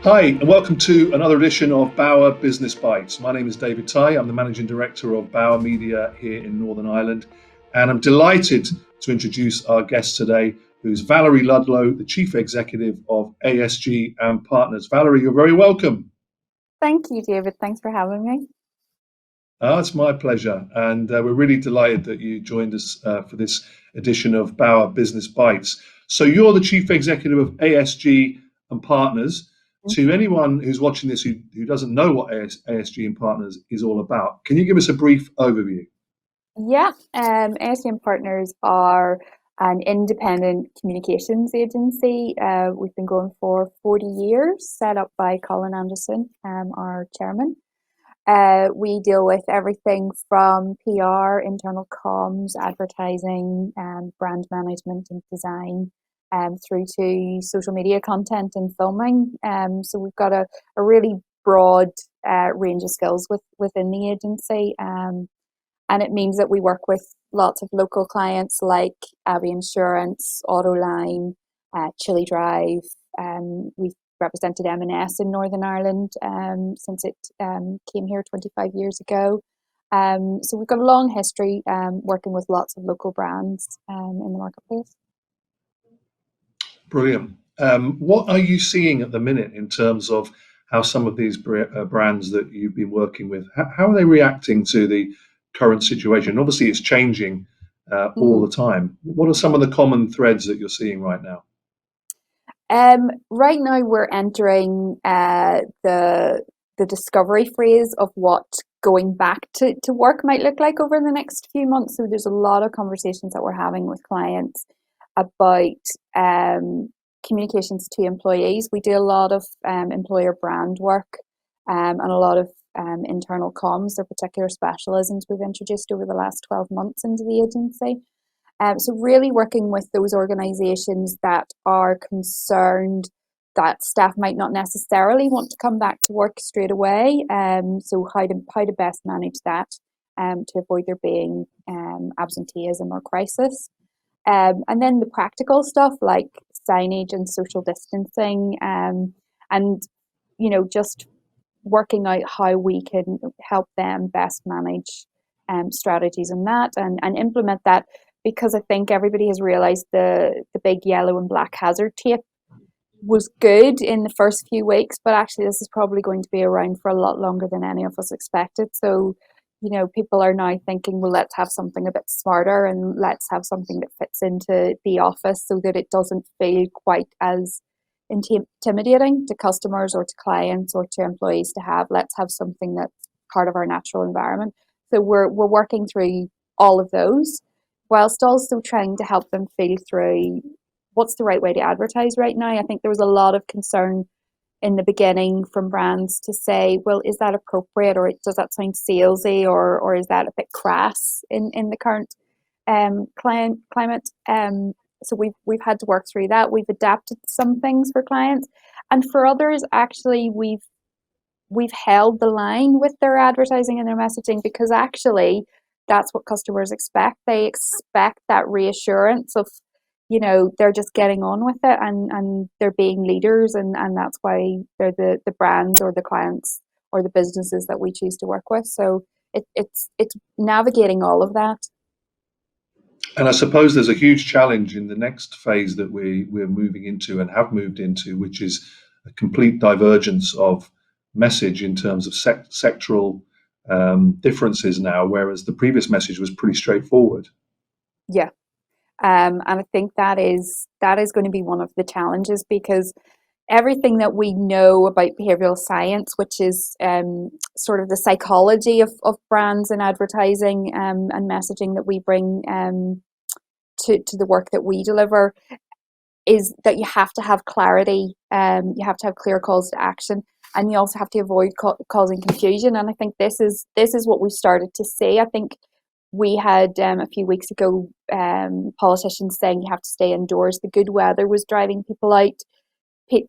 Hi, and welcome to another edition of Bauer Business Bites. My name is David Tighe. I'm the Managing Director of Bauer Media here in Northern Ireland, and I'm delighted to introduce our guest today, who's Valerie Ludlow, the Chief Executive of ASG Partners. Valerie, you're very welcome. Thank you, David. Thanks for having me. It's my pleasure, and we're really delighted that you joined us for this edition of Bauer Business Bites. So you're the Chief Executive of ASG and Partners. To anyone who's watching this who doesn't know what ASG and Partners is all about, can you give us a brief overview? Yeah, ASG Partners are an independent communications agency. We've been going for 40 years, set up by Colin Anderson, our chairman. We deal with everything from PR, internal comms, advertising, brand management and design, through to social media content and filming. So we've got a really broad range of skills within the agency. And it means that we work with lots of local clients like Abbey Insurance, Autoline, Chili Drive. We've represented M&S in Northern Ireland since it came here 25 years ago. So we've got a long history working with lots of local brands in the marketplace. Brilliant. What are you seeing at the minute in terms of how some of these brands that you've been working with, how are they reacting to the current situation? Obviously, it's changing all the time. What are some of the common threads that you're seeing right now? Right now, we're entering the discovery phase of what going back to work might look like over the next few months. So there's a lot of conversations that we're having with clients about communications to employees. We do a lot of employer brand work and a lot of internal comms. They're particular specialisms we've introduced over the last 12 months into the agency. So really working with those organisations that are concerned that staff might not necessarily want to come back to work straight away. So how to best manage that to avoid there being absenteeism or crisis. And then the practical stuff like signage and social distancing, and just working out how we can help them best manage strategies in that and implement that, because I think everybody has realised the big yellow and black hazard tape was good in the first few weeks, but actually this is probably going to be around for a lot longer than any of us expected. So people are now thinking, well, let's have something a bit smarter and let's have something that fits into the office so that it doesn't feel quite as intimidating to customers or to clients or to employees to have. Let's have something that's part of our natural environment. So we're working through all of those whilst also trying to help them feel through what's the right way to advertise right now. I think there was a lot of concern in the beginning from brands to say, well, is that appropriate, or does that sound salesy, or is that a bit crass in the current climate? So we've had to work through that. We've adapted some things for clients, and for others, actually, we've held the line with their advertising and their messaging, because actually that's what customers expect. They expect that reassurance of they're just getting on with it and they're being leaders, and that's why they're the brands or the clients or the businesses that we choose to work with. So it's navigating all of that. And I suppose there's a huge challenge in the next phase that we're moving into and have moved into, which is a complete divergence of message in terms of sectoral differences now, whereas the previous message was pretty straightforward. Yeah. And I think that is going to be one of the challenges, because everything that we know about behavioral science, which is sort of the psychology of brands and advertising and messaging that we bring to the work that we deliver, is that you have to have clarity, you have to have clear calls to action, and you also have to avoid causing confusion. And I think this is what we've started to see. I think we had a few weeks ago politicians saying you have to stay indoors. The good weather was driving people out.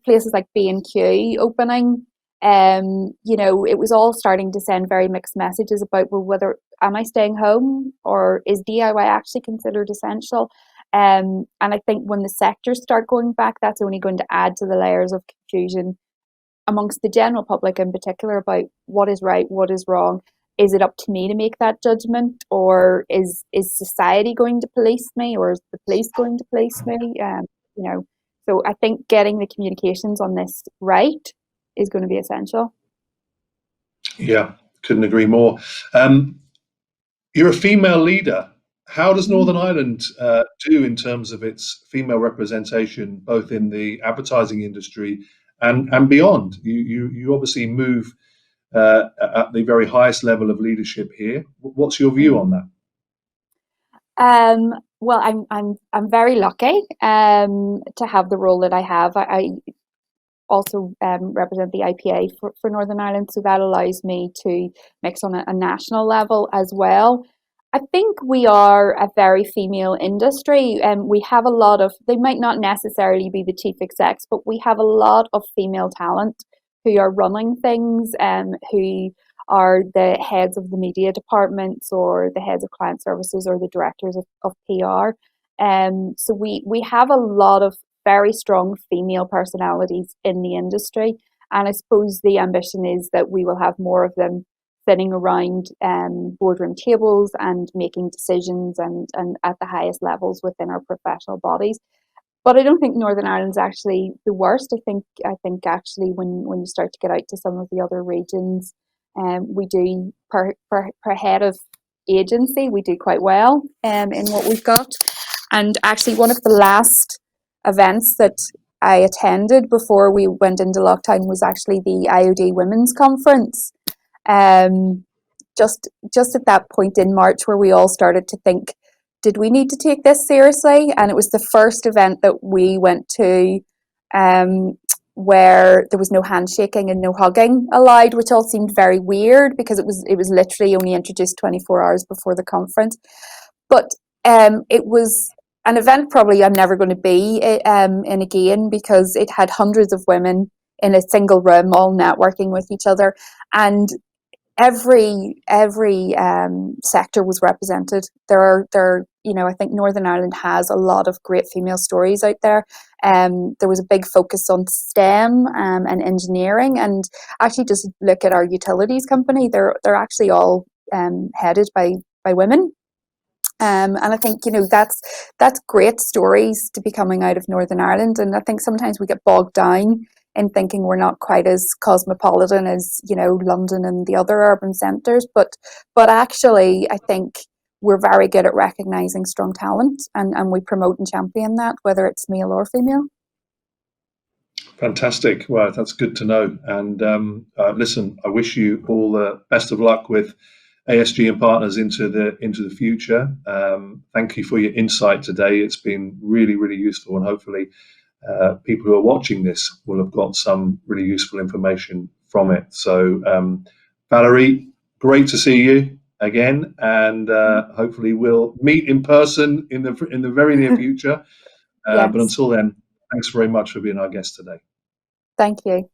Places like B&Q opening, it was all starting to send very mixed messages about, well, whether am I staying home or is DIY actually considered essential? And I think when the sectors start going back, that's only going to add to the layers of confusion amongst the general public in particular about what is right, what is wrong. Is it up to me to make that judgment, or is society going to police me, or is the police going to police me? So I think getting the communications on this right is going to be essential. Yeah, couldn't agree more. You're a female leader. How does Northern Ireland do in terms of its female representation, both in the advertising industry and beyond? You obviously move at the very highest level of leadership here. What's your view on that? Well, I'm very lucky to have the role that I have. I also represent the IPA for Northern Ireland, so that allows me to mix on a national level as well. I think we are a very female industry, and we have a lot of, they might not necessarily be the chief execs, but we have a lot of female talent who are running things, who are the heads of the media departments, or the heads of client services, or the directors of PR. So we have a lot of very strong female personalities in the industry, and I suppose the ambition is that we will have more of them sitting around boardroom tables and making decisions and at the highest levels within our professional bodies. But I don't think Northern Ireland's actually the worst. I think actually when you start to get out to some of the other regions, we do per head of agency, we do quite well in what we've got. And actually, one of the last events that I attended before we went into lockdown was actually the IOD Women's Conference. Just at that point in March where we all started to think, did we need to take this seriously? And it was the first event that we went to where there was no handshaking and no hugging allowed, which all seemed very weird because it was literally only introduced 24 hours before the conference. But it was an event probably I'm never going to be in again, because it had hundreds of women in a single room all networking with each other, and every sector was represented. I think Northern Ireland has a lot of great female stories out there. There was a big focus on STEM and engineering, and actually just look at our utilities company. They're actually all headed by women. And I think that's great stories to be coming out of Northern Ireland. And I think sometimes we get bogged down in thinking we're not quite as cosmopolitan as London and the other urban centres, but actually I think we're very good at recognising strong talent, and we promote and champion that, whether it's male or female. Fantastic. Well, that's good to know. And listen, I wish you all the best of luck with ASG and Partners into the future. Thank you for your insight today. It's been really, really useful, and hopefully people who are watching this will have got some really useful information from it. So, Valerie, great to see you again, and hopefully we'll meet in person in the very near future. Yes. But until then, thanks very much for being our guest today. Thank you.